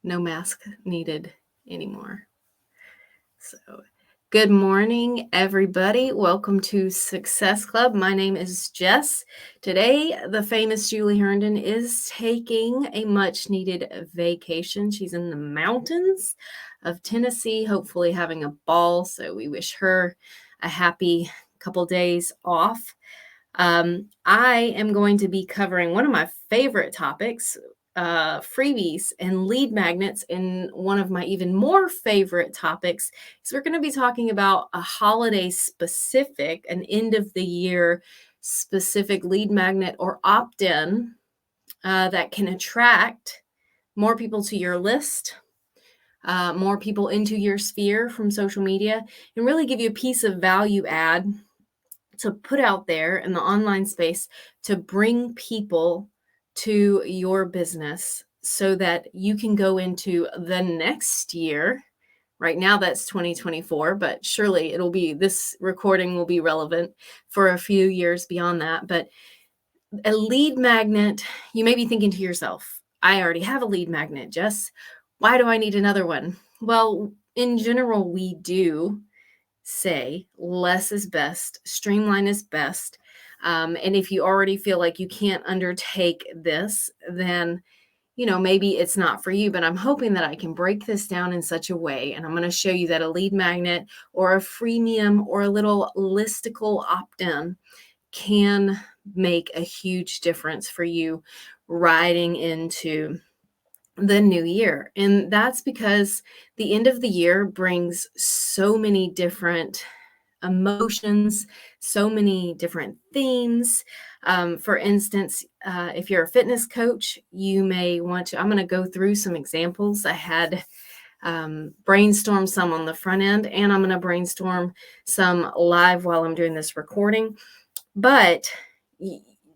no mask needed anymore. So, good morning, everybody. Welcome to Success Club. My name is Jess. Today, the famous Julie Herndon is taking a much needed vacation. She's in the mountains of Tennessee, hopefully having a ball. So, we wish her a happy couple days off. I am going to be covering one of my favorite topics, freebies and lead magnets. And one of my even more favorite topics is we're going to be talking about a holiday specific, an end of the year specific lead magnet or opt-in that can attract more people to your list, more people into your sphere from social media, and really give you a piece of value add to put out there in the online space to bring people to your business so that you can go into the next year. Right now that's 2024, but surely this recording will be relevant for a few years beyond that. But a lead magnet, you may be thinking to yourself, I already have a lead magnet, Jess. Why do I need another one? Well, in general, we do say less is best, streamline is best. And if you already feel like you can't undertake this, then maybe it's not for you. But I'm hoping that I can break this down in such a way, and I'm going to show you that a lead magnet or a freemium or a little listicle opt-in can make a huge difference for you riding into the new year. And that's because the end of the year brings so many different emotions, so many different themes. For instance, if you're a fitness coach, you may want to, I'm going to go through some examples. I had brainstorm some on the front end, and I'm going to brainstorm some live while I'm doing this recording. But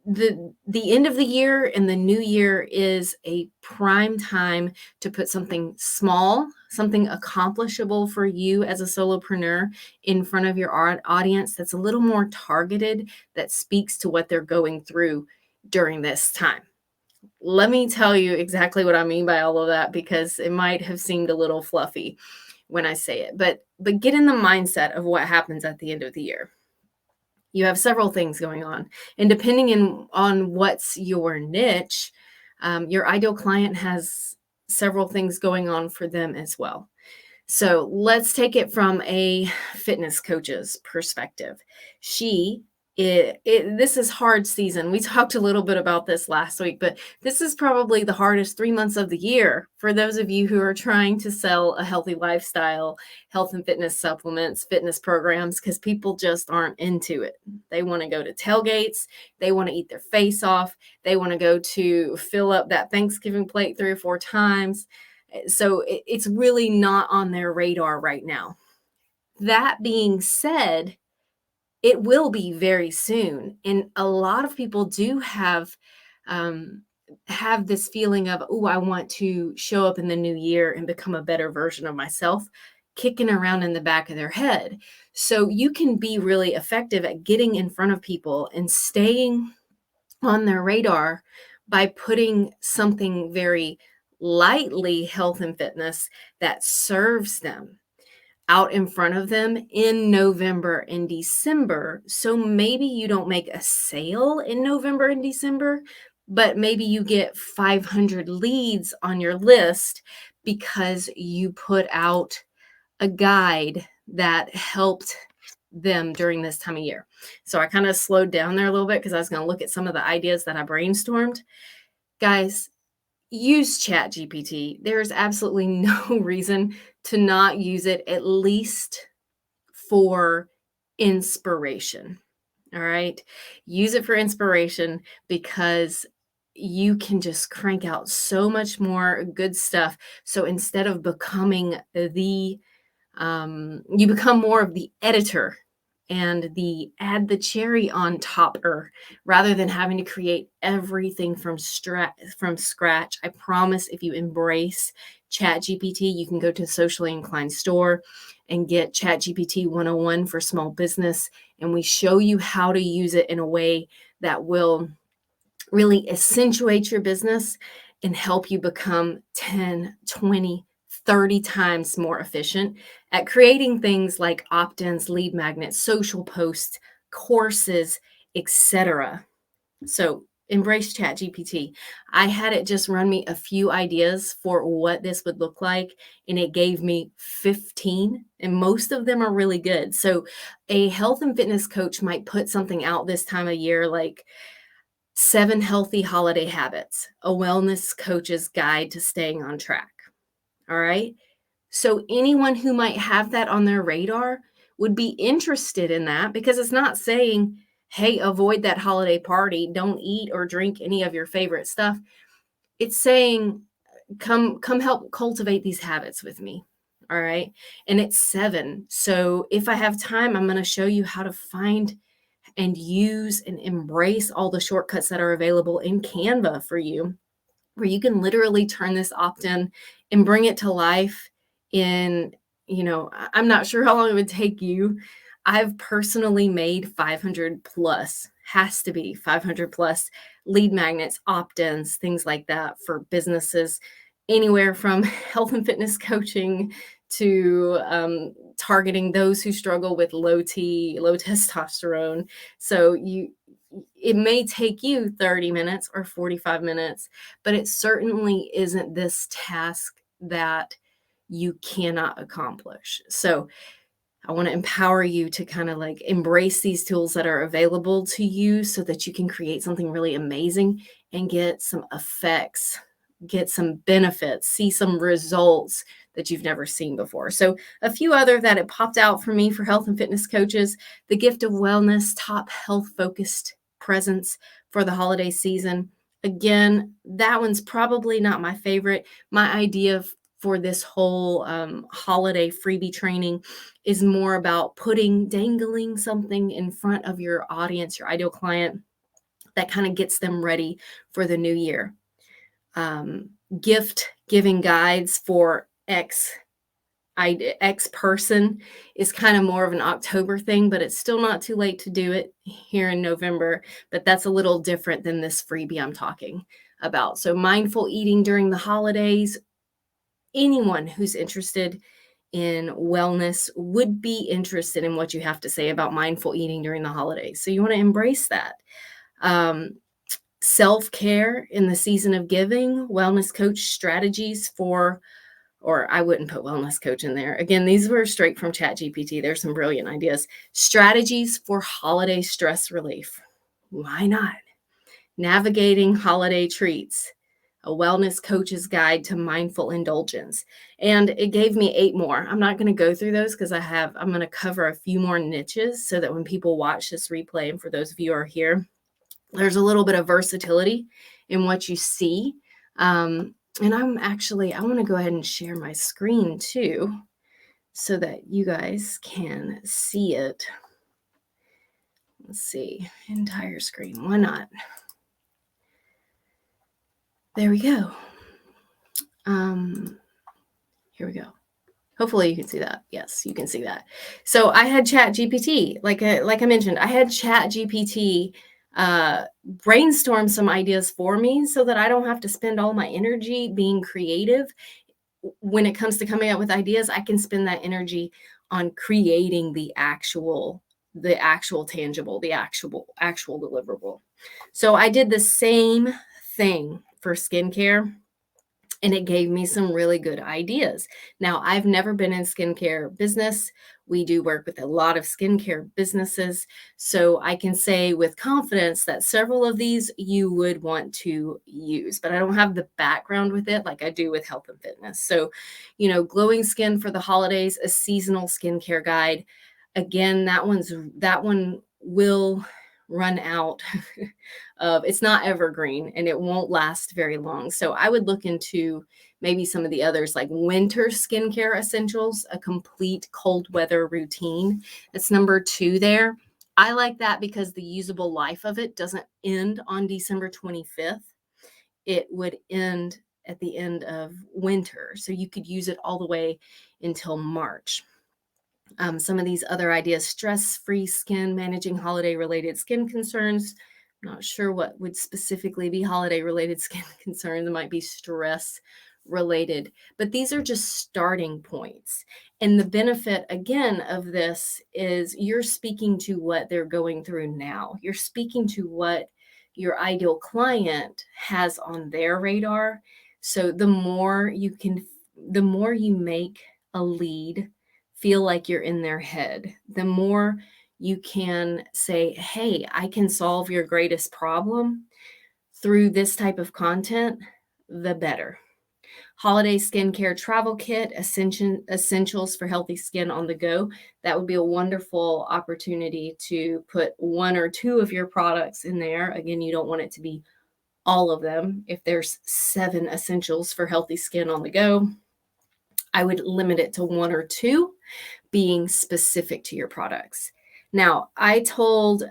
the end of the year and the new year is a prime time to put something small, something accomplishable for you as a solopreneur in front of your audience that's a little more targeted, that speaks to what they're going through during this time. Let me tell you exactly what I mean by all of that, because it might have seemed a little fluffy when I say it, but get in the mindset of what happens at the end of the year. You have several things going on. And depending on what's your niche, your ideal client has several things going on for them as well. So let's take it from a fitness coach's perspective. This is hard season. We talked a little bit about this last week, but this is probably the hardest 3 months of the year for those of you who are trying to sell a healthy lifestyle, health and fitness supplements, fitness programs, because people just aren't into it. They want to go to tailgates. They want to eat their face off. They want to go to fill up that Thanksgiving plate 3 or 4 times. So it's really not on their radar right now. That being said, it will be very soon. And a lot of people do have this feeling of, oh, I want to show up in the new year and become a better version of myself, kicking around in the back of their head. So you can be really effective at getting in front of people and staying on their radar by putting something very lightly health and fitness that serves them out in front of them in November and December. So maybe you don't make a sale in November and December, but maybe you get 500 leads on your list because you put out a guide that helped them during this time of year. So I kind of slowed down there a little bit because I was going to look at some of the ideas that I brainstormed. Guys, use ChatGPT. There's absolutely no reason to not use it, at least for inspiration. All right. Use it for inspiration, because you can just crank out so much more good stuff. So instead of becoming you become more of the editor and add the cherry on topper, rather than having to create everything from scratch. I promise, if you embrace ChatGPT, you can go to the Socially Inclined store and get ChatGPT 101 for small business. And we show you how to use it in a way that will really accentuate your business and help you become 10, 20, 30 times more efficient at creating things like opt-ins, lead magnets, social posts, courses, etc. So embrace ChatGPT. I had it just run me a few ideas for what this would look like, and it gave me 15, and most of them are really good. So a health and fitness coach might put something out this time of year like 7 healthy holiday habits, a wellness coach's guide to staying on track. All right. So anyone who might have that on their radar would be interested in that, because it's not saying, hey, avoid that holiday party, don't eat or drink any of your favorite stuff. It's saying, come help cultivate these habits with me. All right. And it's 7. So if I have time, I'm going to show you how to find and use and embrace all the shortcuts that are available in Canva for you, where you can literally turn this opt-in and bring it to life in, I'm not sure how long it would take you. I've personally made 500 plus, has to be 500 plus lead magnets, opt-ins, things like that for businesses, anywhere from health and fitness coaching to targeting those who struggle with low T, low testosterone. So it may take you 30 minutes or 45 minutes, but it certainly isn't this task that you cannot accomplish. So I want to empower you to kind of like embrace these tools that are available to you so that you can create something really amazing and get some effects, get some benefits, see some results that you've never seen before. So a few other that it popped out for me for health and fitness coaches: the gift of wellness, top health focused presence for the holiday season. Again, that one's probably not my favorite. My idea for this whole holiday freebie training is more about dangling something in front of your audience, your ideal client, that kind of gets them ready for the new year. Gift giving guides for X person is kind of more of an October thing, but it's still not too late to do it here in November. But that's a little different than this freebie I'm talking about. So mindful eating during the holidays. Anyone who's interested in wellness would be interested in what you have to say about mindful eating during the holidays. So you want to embrace that. Self-care in the season of giving, wellness coach strategies for, or I wouldn't put wellness coach in there. Again, these were straight from ChatGPT. There's some brilliant ideas. Strategies for holiday stress relief. Why not? Navigating holiday treats, a wellness coach's guide to mindful indulgence. And it gave me 8 more. I'm not going to go through those because I'm going to cover a few more niches so that when people watch this replay, and for those of you who are here, there's a little bit of versatility in what you see. And I want to go ahead and share my screen too, so that you guys can see it. Let's see, entire screen. Why not? There we go. Here we go. Hopefully you can see that. Yes, you can see that. So I had ChatGPT, like I mentioned, I had ChatGPT brainstorm some ideas for me so that I don't have to spend all my energy being creative. When it comes to coming up with ideas, I can spend that energy on creating the actual tangible, the actual deliverable. So I did the same thing for skincare, and it gave me some really good ideas. Now, I've never been in skincare business. We do work with a lot of skincare businesses. So I can say with confidence that several of these you would want to use, but I don't have the background with it like I do with health and fitness. So, glowing skin for the holidays, a seasonal skincare guide. Again, that one will run out of, it's not evergreen and it won't last very long. So I would look into maybe some of the others, like winter skincare essentials, a complete cold weather routine. That's number 2 there. I like that because the usable life of it doesn't end on December 25th. It would end at the end of winter. So you could use it all the way until March. Some of these other ideas: stress-free skin, managing holiday-related skin concerns, Not sure what would specifically be holiday related skin concerns. It might be stress related, but these are just starting points. And the benefit again of this is you're speaking to what they're going through now. You're speaking to what your ideal client has on their radar. So the more you make a lead feel like you're in their head, the more you can say, hey, I can solve your greatest problem through this type of content, the better. Holiday skincare travel kit, essentials for healthy skin on the go. That would be a wonderful opportunity to put one or two of your products in there. Again, you don't want it to be all of them. If there's 7 essentials for healthy skin on the go, I would limit it to 1 or 2 being specific to your products. Now, I told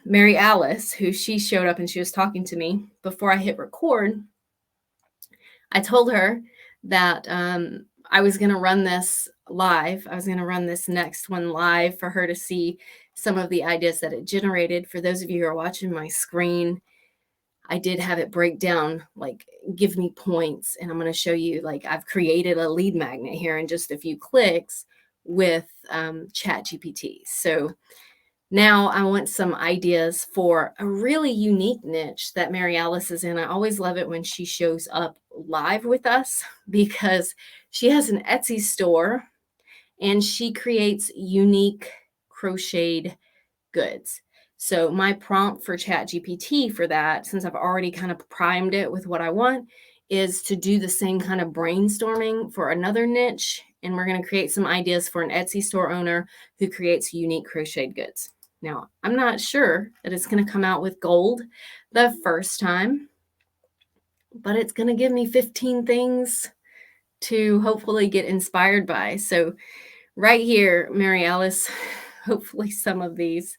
Mary Alice, who she showed up and she was talking to me before I hit record, I told her that I was going to run this live. I was going to run this next one live for her to see some of the ideas that it generated. For those of you who are watching my screen, I did have it break down, like give me points. And I'm going to show you, like I've created a lead magnet here in just a few clicks with ChatGPT. So now I want some ideas for a really unique niche that Mary Alice is in. I always love it when she shows up live with us because she has an Etsy store and she creates unique crocheted goods. So my prompt for ChatGPT for that, since I've already kind of primed it with what I want, is to do the same kind of brainstorming for another niche. And we're going to create some ideas for an Etsy store owner who creates unique crocheted goods. Now, I'm not sure that it's going to come out with gold the first time, but it's going to give me 15 things to hopefully get inspired by. So right here, Mary Alice, hopefully some of these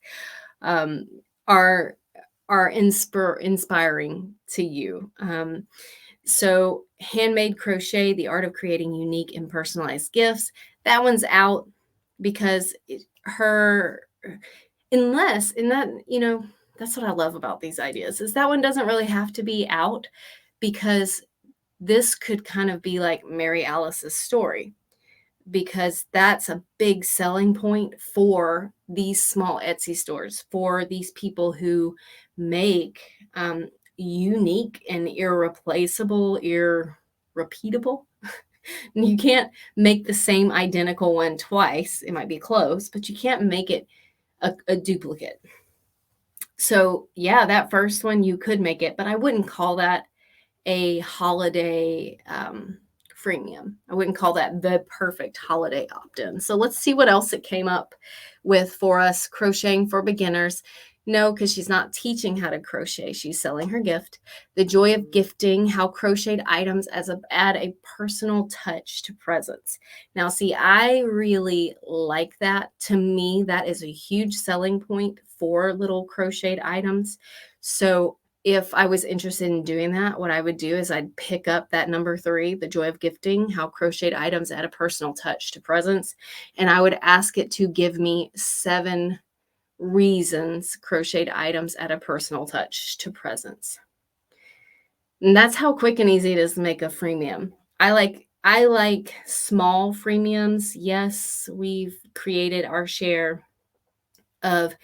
are inspiring to you. So handmade crochet, the art of creating unique and personalized gifts. That one's out because unless in that, that's what I love about these ideas is that one doesn't really have to be out because this could kind of be like Mary Alice's story, because that's a big selling point for these small Etsy stores, for these people who make unique and irreplaceable, irrepeatable. You can't make the same identical one twice. It might be close, but you can't make it a duplicate. So yeah, that first one you could make it, but I wouldn't call that a holiday freemium. I wouldn't call that the perfect holiday opt-in. So let's see what else it came up with for us. Crocheting for beginners. No, because she's not teaching how to crochet. She's selling her gift. The joy of gifting, how crocheted items add a personal touch to presents. Now, see, I really like that. To me, that is a huge selling point for little crocheted items. So if I was interested in doing that, what I would do is I'd pick up that number 3, the joy of gifting, how crocheted items add a personal touch to presents. And I would ask it to give me 7 reasons crocheted items add a personal touch to presents. And that's how quick and easy it is to make a freemium. I like small freemiums. Yes, we've created our share of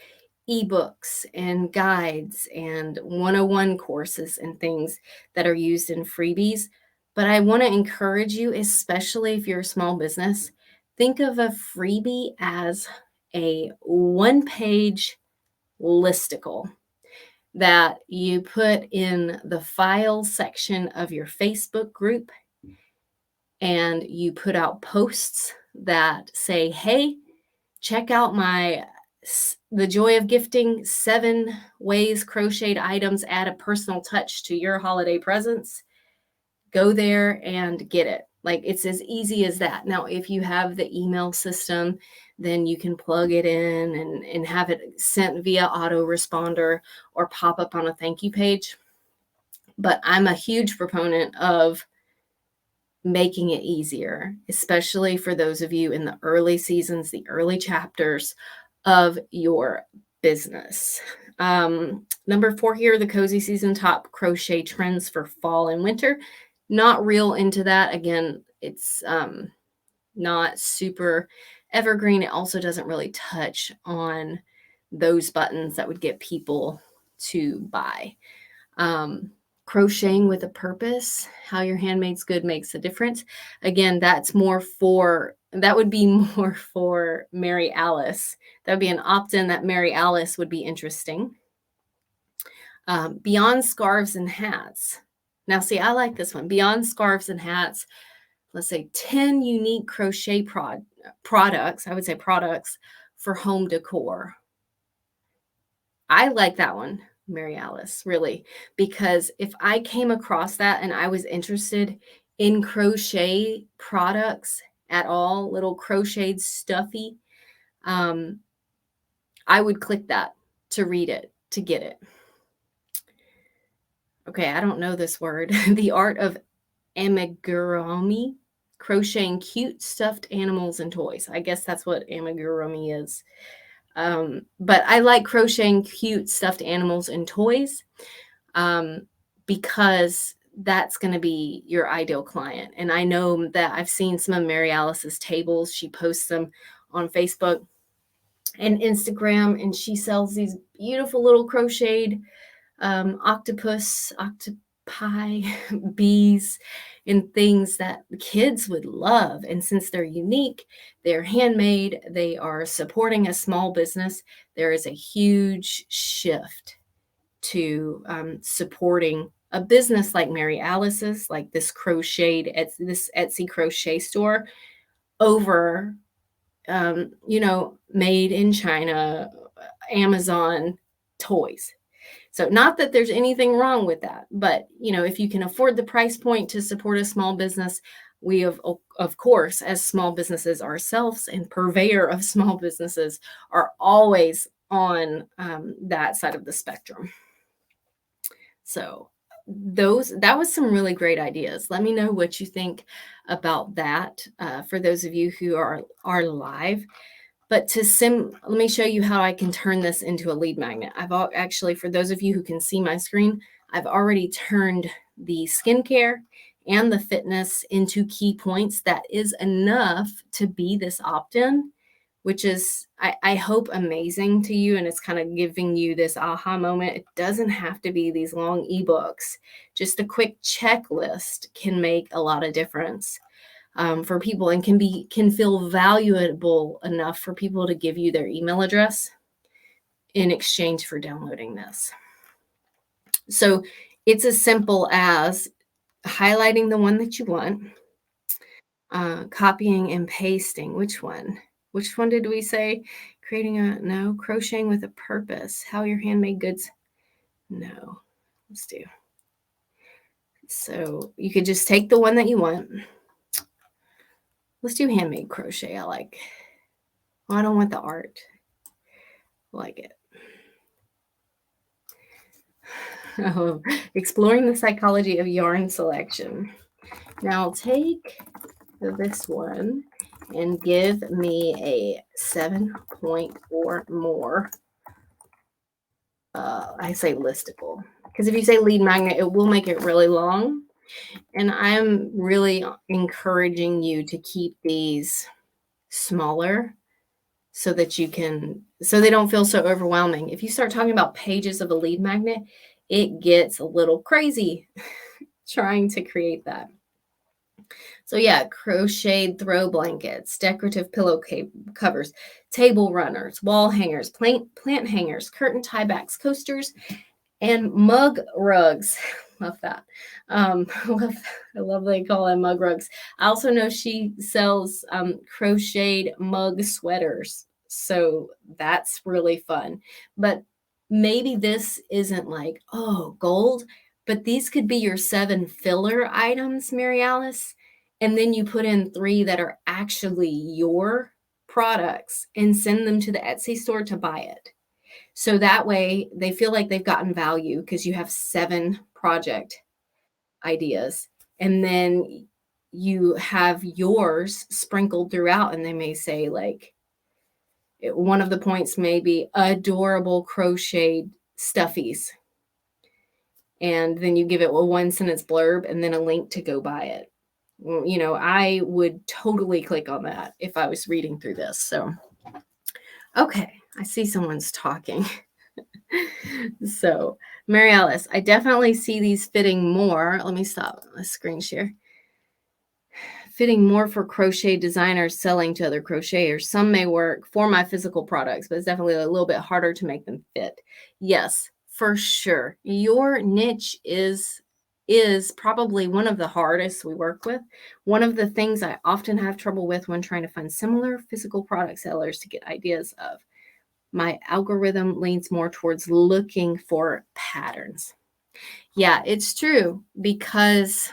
ebooks and guides and 101 courses and things that are used in freebies. But I want to encourage you, especially if you're a small business, think of a freebie as a 1-page listicle that you put in the file section of your Facebook group, and you put out posts that say, hey, check out the joy of gifting, 7 ways crocheted items add a personal touch to your holiday presents. Go there and get it. Like, it's as easy as that. Now, if you have the email system, then you can plug it in and have it sent via autoresponder or pop up on a thank you page. But I'm a huge proponent of making it easier, especially for those of you in the early seasons, the early chapters of your business. Number 4 here, the cozy season top crochet trends for fall and winter. Not real into that. Again, it's not super evergreen. It also doesn't really touch on those buttons that would get people to buy. Crocheting with a purpose, how your handmade's good makes a difference. Again, that would be more for Mary Alice. That would be an opt-in that Mary Alice would be interesting. Beyond scarves and hats. Now, see, I like this one. Beyond scarves and hats, let's say 10 unique crochet products, I would say products for home decor. I like that one, Mary Alice, really, because if I came across that and I was interested in crochet products at all, little crocheted stuffy, I would click that to read it, to get it. Okay, I don't know this word. The art of amigurumi, crocheting cute stuffed animals and toys. I guess that's what amigurumi is. But I like crocheting cute stuffed animals and toys because that's going to be your ideal client. And I know that I've seen some of Mary Alice's tables. She posts them on Facebook and Instagram, and she sells these beautiful little crocheted octopi, bees, and things that kids would love. And since they're unique, they're handmade, they are supporting a small business, there is a huge shift to supporting a business like Mary Alice's, like this this Etsy crochet store, over made in China, Amazon toys. So not that there's anything wrong with that, but if you can afford the price point to support a small business, we have, of course, as small businesses ourselves and purveyor of small businesses, are always on that side of the spectrum. So that was some really great ideas. Let me know what you think about that for those of you who are live. But let me show you how I can turn this into a lead magnet. I've actually, for those of you who can see my screen, I've already turned the skincare and the fitness into key points. That is enough to be this opt-in, which is, I hope, amazing to you. And it's kind of giving you this aha moment. It doesn't have to be these long ebooks. Just a quick checklist can make a lot of difference for people, and can feel valuable enough for people to give you their email address in exchange for downloading this. So it's as simple as highlighting the one that you want, copying and pasting. Which one did we say? Crocheting with a purpose, how your handmade goods. No, let's do. So you could just take the one that you want. Let's do handmade crochet. I don't want the art. I like it. Oh, exploring the psychology of yarn selection. Now I'll take this one and give me a 7 point or more. I say listicle, because if you say lead magnet, it will make it really long. And I'm really encouraging you to keep these smaller so that they don't feel so overwhelming. If you start talking about pages of a lead magnet, it gets a little crazy trying to create that. So yeah, crocheted throw blankets, decorative pillow covers, table runners, wall hangers, plant hangers, curtain tiebacks, coasters, and mug rugs. Love that. I love they call them mug rugs. I also know she sells crocheted mug sweaters. So that's really fun. But maybe this isn't like, oh, gold, but these could be your 7 filler items, Mary Alice. And then you put in 3 that are actually your products and send them to the Etsy store to buy it. So that way they feel like they've gotten value because you have 7 project ideas. And then you have yours sprinkled throughout, and they may say, like, one of the points may be adorable crocheted stuffies. And then you give it a 1-sentence blurb and then a link to go buy it. Well, I would totally click on that if I was reading through this. So, okay, I see someone's talking. So, Mary Alice, I definitely see these fitting more. Let me stop the screen share. Fitting more for crochet designers selling to other crocheters. Some may work for my physical products, but it's definitely a little bit harder to make them fit. Yes, for sure. Your niche is probably one of the hardest we work with. One of the things I often have trouble with when trying to find similar physical product sellers to get ideas of. My algorithm leans more towards looking for patterns. Yeah, it's true, because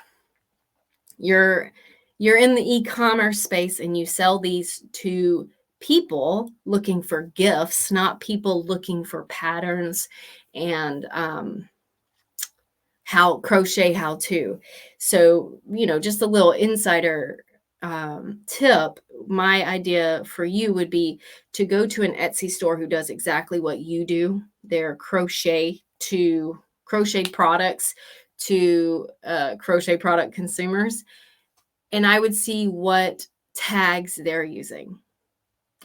you're in the e-commerce space and you sell these to people looking for gifts, not people looking for patterns and how to. So, just a little insider tip. My idea for you would be to go to an Etsy store who does exactly what you do. They're crochet products to crochet product consumers. And I would see what tags they're using.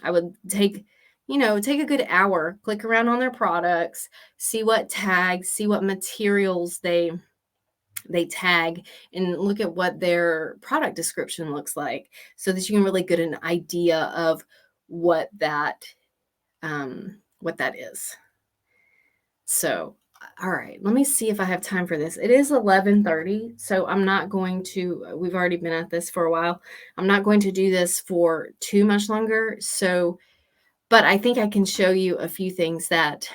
I would take a good hour, click around on their products, see what tags, see what materials they tag, and look at what their product description looks like, so that you can really get an idea of what that is. So, all right, let me see if I have time for this. It is 11:30, so I'm not going to, we've already been at this for a while. I'm not going to do this for too much longer. So, but I think I can show you a few things that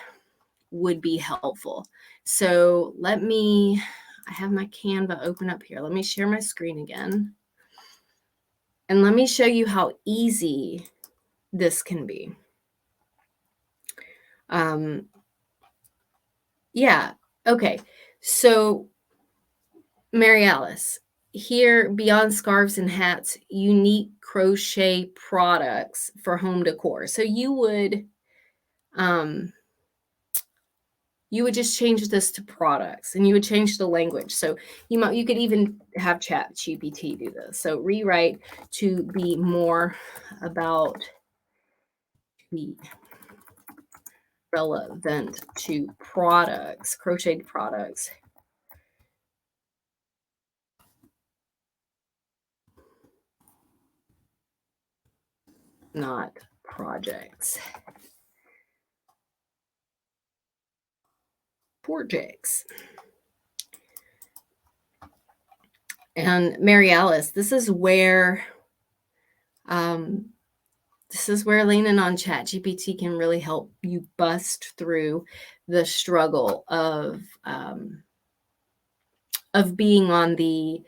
would be helpful. So I have my Canva open up here. Let me share my screen again. And let me show you how easy this can be. Yeah. Okay. So, Mary Alice, here, beyond scarves and hats, unique crochet products for home decor. So you would just change this to products, and you would change the language. So you could even have Chat GPT do this. So rewrite to be more about the relevant to products, crocheted products. Not projects. Projects. And Mary Alice, this is where leaning on ChatGPT can really help you bust through the struggle of being on the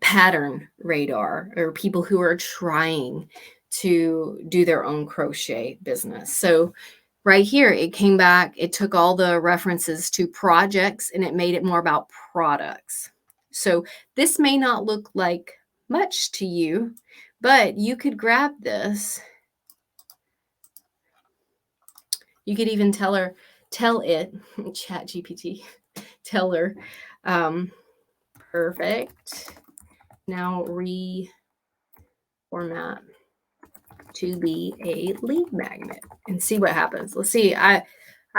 pattern radar, or people who are trying to do their own crochet business. So right here, it came back, it took all the references to projects and it made it more about products. So this may not look like much to you, but you could grab this. You could even tell it, Chat GPT, tell her, perfect. Now reformat to be a lead magnet and see what happens. Let's see. I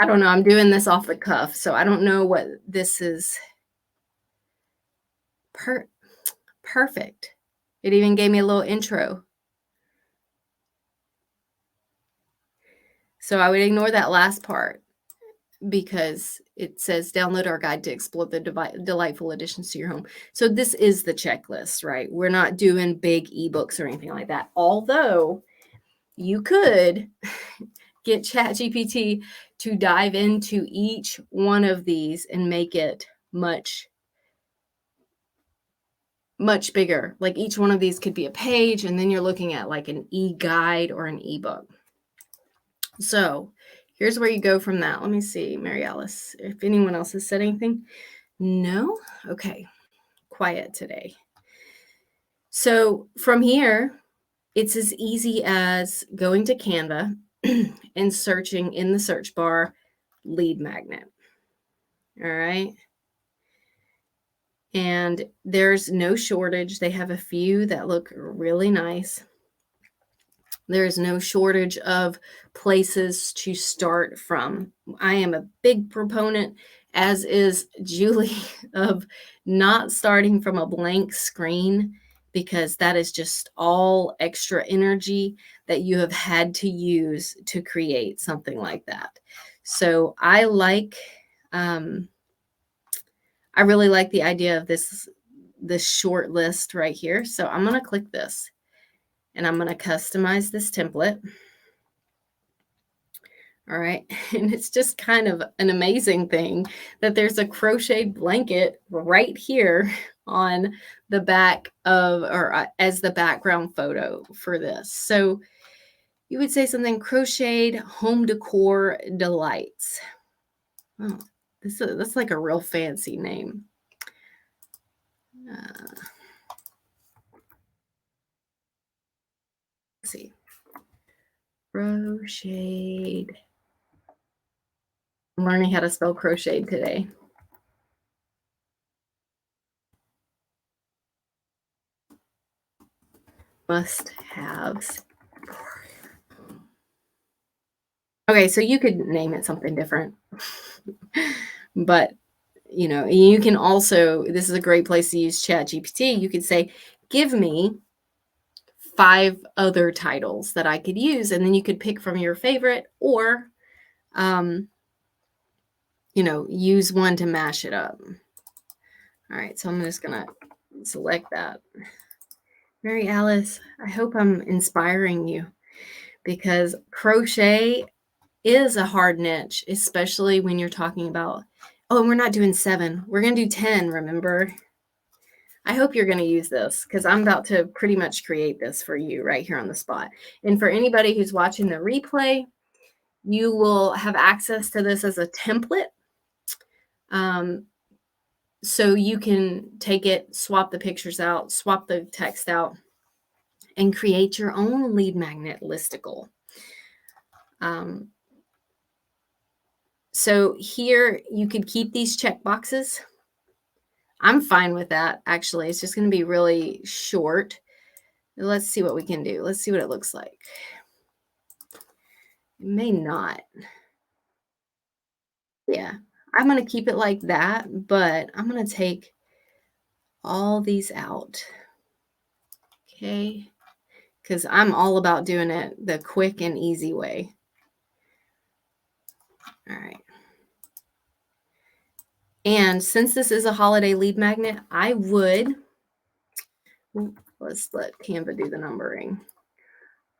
don't know. I'm doing this off the cuff, so I don't know what this is. Perfect. It even gave me a little intro. So I would ignore that last part, because it says download our guide to explore the delightful additions to your home. So this is the checklist, right? We're not doing big ebooks or anything like that. Although you could get ChatGPT to dive into each one of these and make it much, much bigger. Like each one of these could be a page, and then you're looking at like an e-guide or an ebook. So here's where you go from that. Let me see, Mary Alice, if anyone else has said anything. No? Okay. Quiet today. So from here, it's as easy as going to Canva and searching in the search bar lead magnet. All right. And there's no shortage. They have a few that look really nice. There's no shortage of places to start from. I am a big proponent, as is Julie, of not starting from a blank screen, because that is just all extra energy that you have had to use to create something like that. So I really like the idea of this short list right here. So I'm going to click this and I'm going to customize this template. All right. And it's just kind of an amazing thing that there's a crocheted blanket right here on the back of, or as the background photo for this. So you would say something: crocheted home decor delights. Oh, that's like a real fancy name. Let's see. Crocheted. I'm learning how to spell crocheted today. Must-haves. Okay, so you could name it something different. But, you can also, this is a great place to use ChatGPT. You could say, give me 5 other titles that I could use, and then you could pick from your favorite, or, use one to mash it up. All right, so I'm just going to select that. Mary Alice, I hope I'm inspiring you, because crochet is a hard niche, especially when you're talking about, oh, and we're not doing 7. We're going to do 10, remember? I hope you're going to use this, because I'm about to pretty much create this for you right here on the spot. And for anybody who's watching the replay, you will have access to this as a template. So you can take it, swap the pictures out, swap the text out, and create your own lead magnet listicle. So here you could keep these check boxes. I'm fine with that, actually. It's just going to be really short. Let's see what we can do. Let's see what it looks like. It may not. Yeah, I'm going to keep it like that, but I'm going to take all these out. Okay, because I'm all about doing it the quick and easy way. All right. And since this is a holiday lead magnet, I would, let's let Canva do the numbering.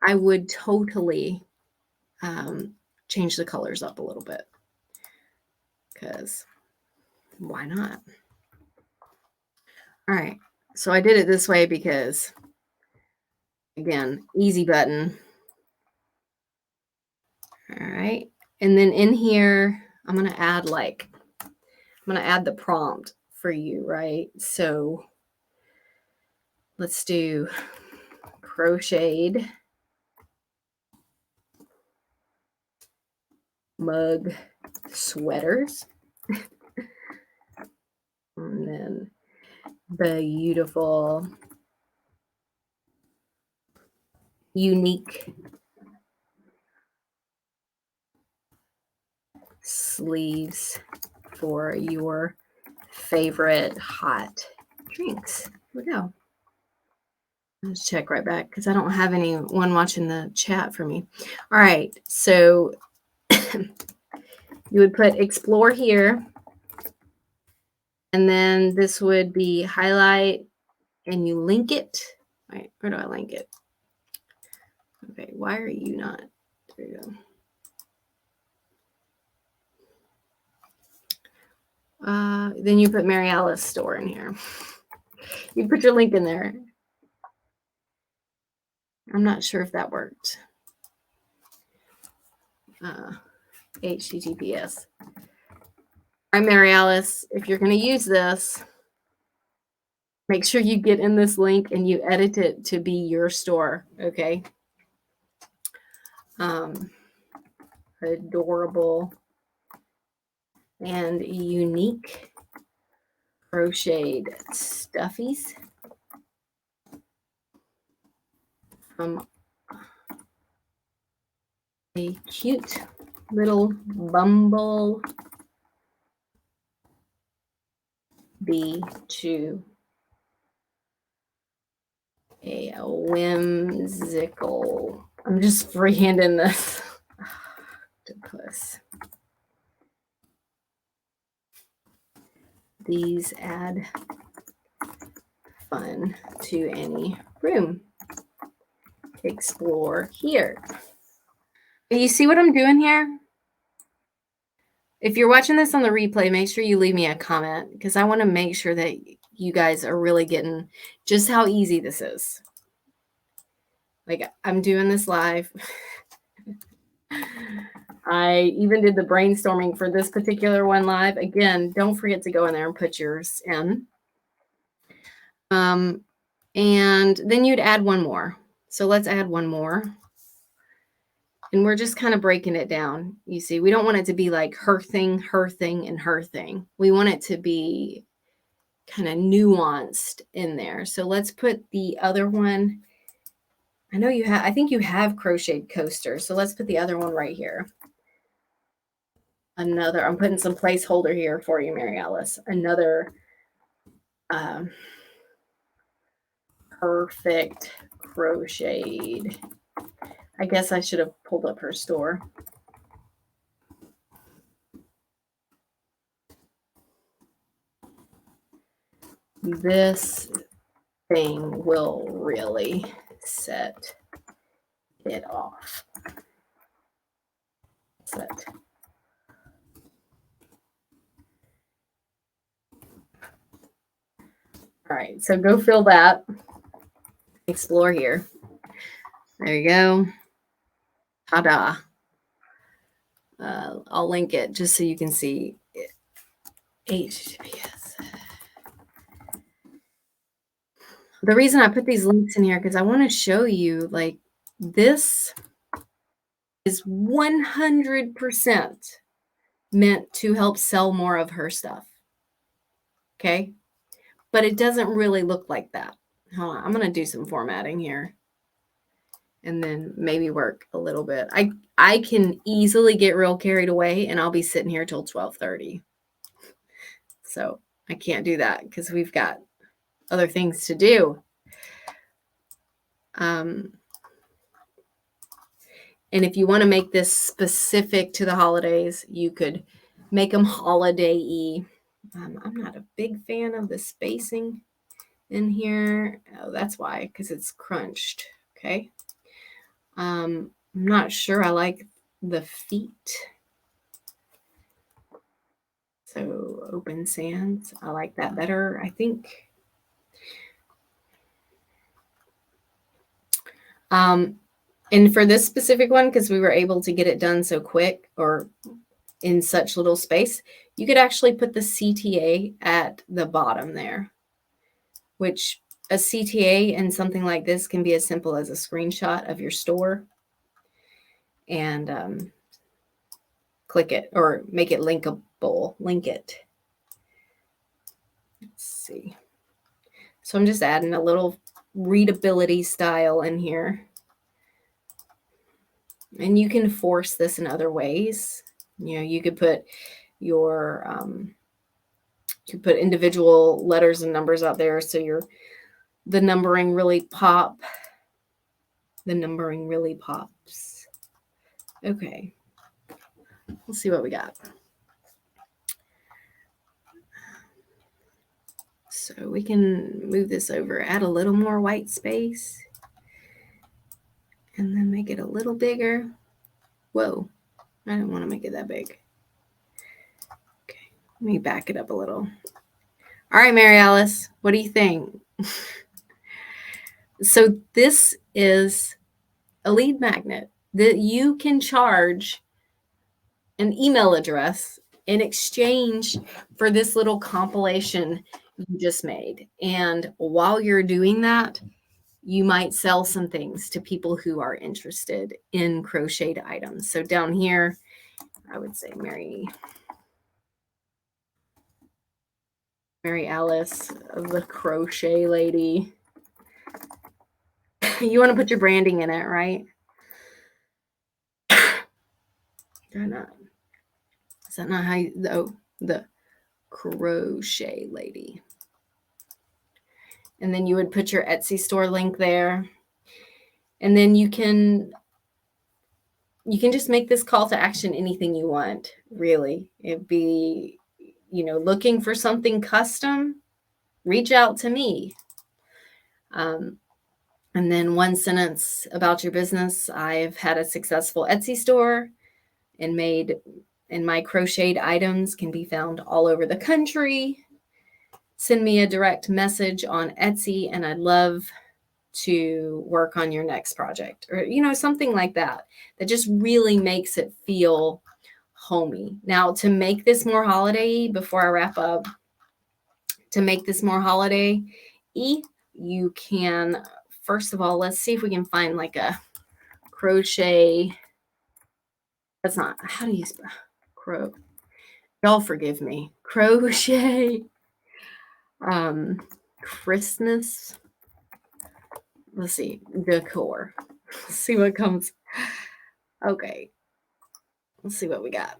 I would totally change the colors up a little bit, because why not? All right, so I did it this way because, again, easy button. All right, and then in here, I'm going to add the prompt for you, right? So let's do crocheted mug sweaters. And then beautiful, unique sleeves for your favorite hot drinks. Here we go. Let's check right back, because I don't have anyone watching the chat for me. All right, so you would put explore here, and then this would be highlight, and you link it. All right, where do I link it? Okay, why are you not? There you go. Then you put Mary Alice store in here. You put your link in there. I'm not sure if that worked. HTTPS. All right, Mary Alice, if you're going to use this, make sure you get in this link and you edit it to be your store, okay? adorable and unique crocheted stuffies from a cute little bumble bee to a whimsical. I'm just freehanding this octopus. These add fun to any room. Explore here. You see what I'm doing here? If you're watching this on the replay, make sure you leave me a comment because I want to make sure that you guys are really getting just how easy this is. Like, I'm doing this live. I even did the brainstorming for this particular one live. Again, don't forget to go in there and put yours in. And then you'd add one more. So let's add one more. And we're just kind of breaking it down. You see, we don't want it to be like her thing, and her thing. We want it to be kind of nuanced in there. So let's put the other one. I know you have, I think you have crocheted coasters. So let's put the other one right here. Another, I'm putting some placeholder here for you, Mary Alice. Another perfect crocheted. I guess I should have pulled up her store. This thing will really set it off. Set. All right, so go fill that. Explore here. There you go. Ta-da. I'll link it just so you can see it. HTTPS. The reason I put these links in here because I want to show you, like, this is 100% meant to help sell more of her stuff. Okay? But it doesn't really look like that. Hold on. I'm going to do some formatting here and then maybe work a little bit. I can easily get real carried away and I'll be sitting here till 12:30. So I can't do that because we've got other things to do. And if you want to make this specific to the holidays, you could make them holiday-y. I'm not a big fan of the spacing in here. Oh, that's why, because it's crunched. Okay. I'm not sure I like the feet. So open sands, I like that better, I think. And for this specific one, because we were able to get it done so quick or in such little space, you could actually put the CTA at the bottom there, which a CTA in something like this can be as simple as a screenshot of your store and click it or make it linkable, link it. Let's see. So I'm just adding a little readability style in here. And you can force this in other ways. You know, you could put your, you put individual letters and numbers out there. So the numbering really pop. The numbering really pops. Okay. Let's see what we got. So we can move this over, add a little more white space. And then make it a little bigger. Whoa, I didn't want to make it that big. Okay, let me back it up a little. All right, Mary Alice, what do you think? So this is a lead magnet that you can charge an email address in exchange for this little compilation you just made. And while you're doing that, you might sell some things to people who are interested in crocheted items. So down here, I would say Mary Alice, the crochet lady. You want to put your branding in it, right? Is that not how you, the crochet lady. And then you would put your Etsy store link there. And then you can just make this call to action anything you want, really. It'd be, looking for something custom, reach out to me. And then one sentence about your business. I've had a successful Etsy store and my crocheted items can be found all over the country. Send me a direct message on Etsy and I'd love to work on your next project, or something like that just really makes it feel homey. Now, to make this more holiday, before I wrap up, you can, first of all, let's see if we can find like a crochet. That's not, how do you spell y'all forgive me, crochet Christmas, let's see, decor. Let's see what comes. Okay, let's see what we got.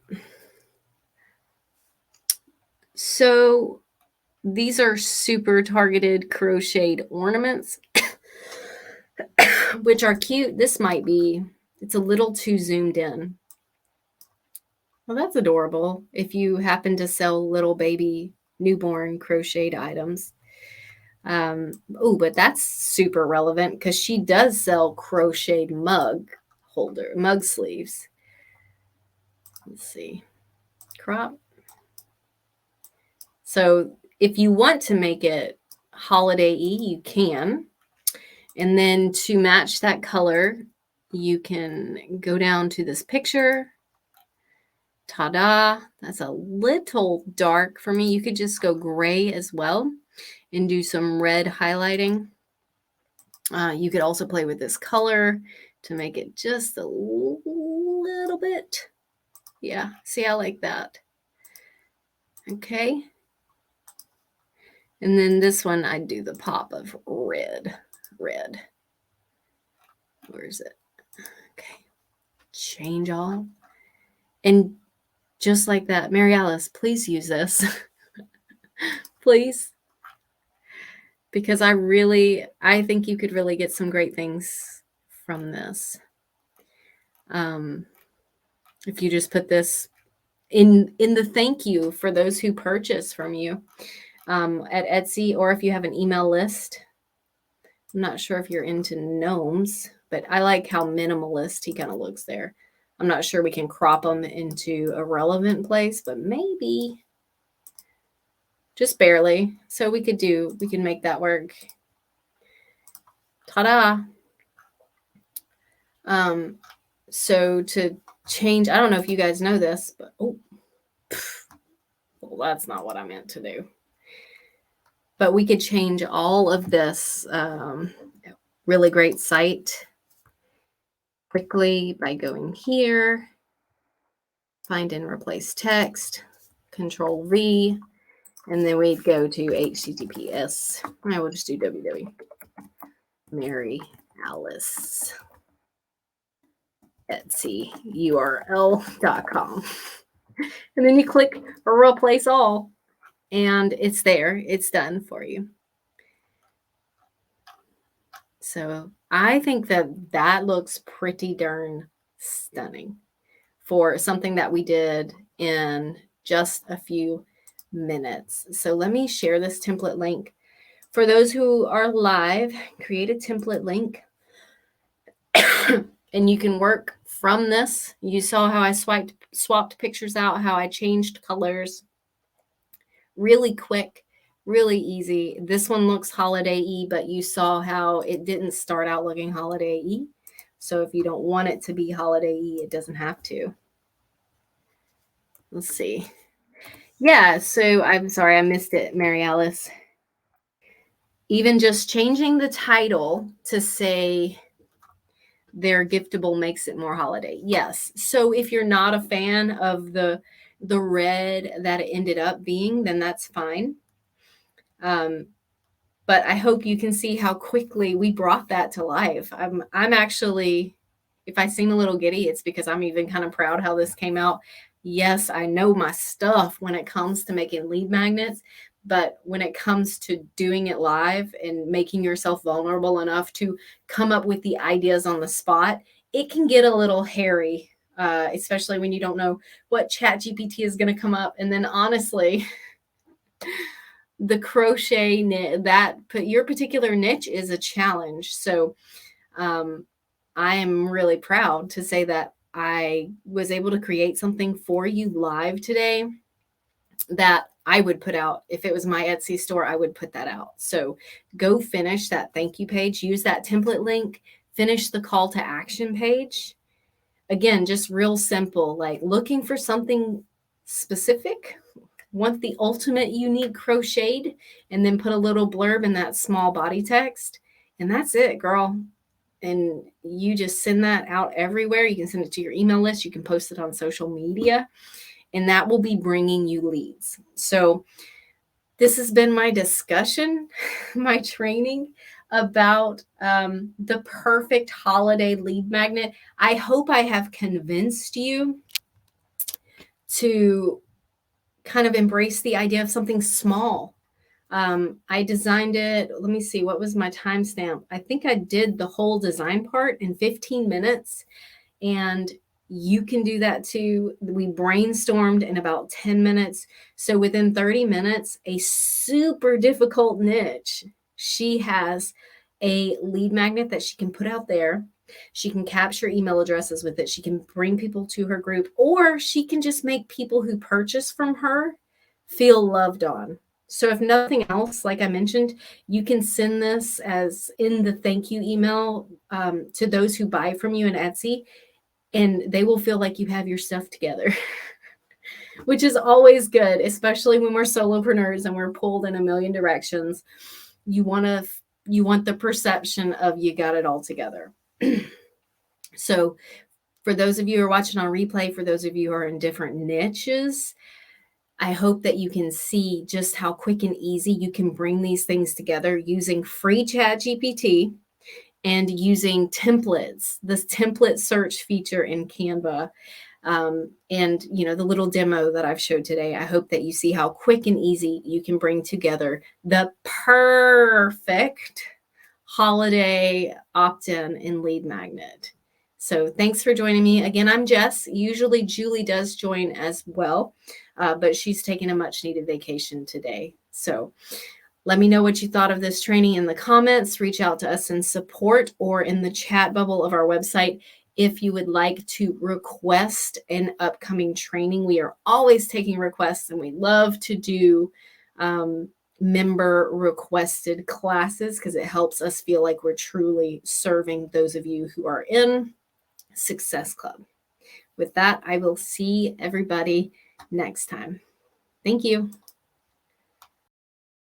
So these are super targeted crocheted ornaments, which are cute. This might be, it's a little too zoomed in. Well, that's adorable. If you happen to sell little baby newborn crocheted items. But that's super relevant because she does sell crocheted mug sleeves. Let's see, crop. So if you want to make it holiday-y, you can. And then to match that color, you can go down to this picture. Ta-da! That's a little dark for me. You could just go gray as well and do some red highlighting. You could also play with this color to make it just a little bit. Yeah, see, I like that. Okay. And then this one, I'd do the pop of red. Where is it? Okay. Change all. And just like that, Mary Alice, please use this. Please. Because I think you could really get some great things from this. If you just put this in the thank you for those who purchase from you at Etsy, or if you have an email list. I'm not sure if you're into gnomes, but I like how minimalist he kind of looks there. I'm not sure we can crop them into a relevant place, but maybe just barely. So we can make that work. Ta-da. So to change, I don't know if you guys know this, but well, that's not what I meant to do. But we could change all of this really great site quickly by going here, find and replace text, Control V, and then we'd go to HTTPS. I will just do www. Mary Alice Etsy URL.com. And then you click replace all, and it's there. It's done for you. So I think that looks pretty darn stunning for something that we did in just a few minutes. So let me share this template link. For those who are live, create a template link. And you can work from this. You saw how I swapped pictures out, how I changed colors. Really quick, really easy. This one looks holiday-y, but you saw how it didn't start out looking holiday-y. So if you don't want it to be holiday-y, it doesn't have to. Let's see. Yeah, so I'm sorry, I missed it, Mary Alice. Even just changing the title to say their giftable makes it more holiday. Yes. So if you're not a fan of the red that it ended up being, then that's fine. But I hope you can see how quickly we brought that to life. I'm actually, if I seem a little giddy, it's because I'm even kind of proud how this came out. Yes, I know my stuff when it comes to making lead magnets, but when it comes to doing it live and making yourself vulnerable enough to come up with the ideas on the spot, it can get a little hairy, especially when you don't know what ChatGPT is going to come up. And then honestly, the crochet knit, that your particular niche is a challenge. So I am really proud to say that I was able to create something for you live today that I would put out. If it was my Etsy store, I would put that out. So go finish that thank you page, use that template link, finish the call to action page. Again, just real simple, like looking for something specific, want the ultimate unique crocheted, and then put a little blurb in that small body text. And that's it, girl. And you just send that out everywhere. You can send it to your email list. You can post it on social media, and that will be bringing you leads. So this has been my discussion, my training about the perfect holiday lead magnet. I hope I have convinced you to kind of embrace the idea of something small. I designed it. Let me see, what was my timestamp? I think I did the whole design part in 15 minutes. And you can do that too. We brainstormed in about 10 minutes. So within 30 minutes, a super difficult niche, she has a lead magnet that she can put out there. She can capture email addresses with it. She can bring people to her group, or she can just make people who purchase from her feel loved on. So if nothing else, like I mentioned, you can send this as in the thank you email to those who buy from you in Etsy, and they will feel like you have your stuff together, which is always good, especially when we're solopreneurs and we're pulled in a million directions. You want the perception of you got it all together. So for those of you who are watching on replay, for those of you who are in different niches, I hope that you can see just how quick and easy you can bring these things together using free ChatGPT and using templates, this template search feature in Canva. And the little demo that I've showed today, I hope that you see how quick and easy you can bring together the perfect holiday opt-in and lead magnet. So thanks for joining me. Again, I'm Jess. Usually Julie does join as well, but she's taking a much needed vacation today. So let me know what you thought of this training in the comments. Reach out to us in support or in the chat bubble of our website if you would like to request an upcoming training. We are always taking requests, and we love to do member requested classes because it helps us feel like we're truly serving those of you who are in Success Club. With that, I will see everybody next time. Thank you.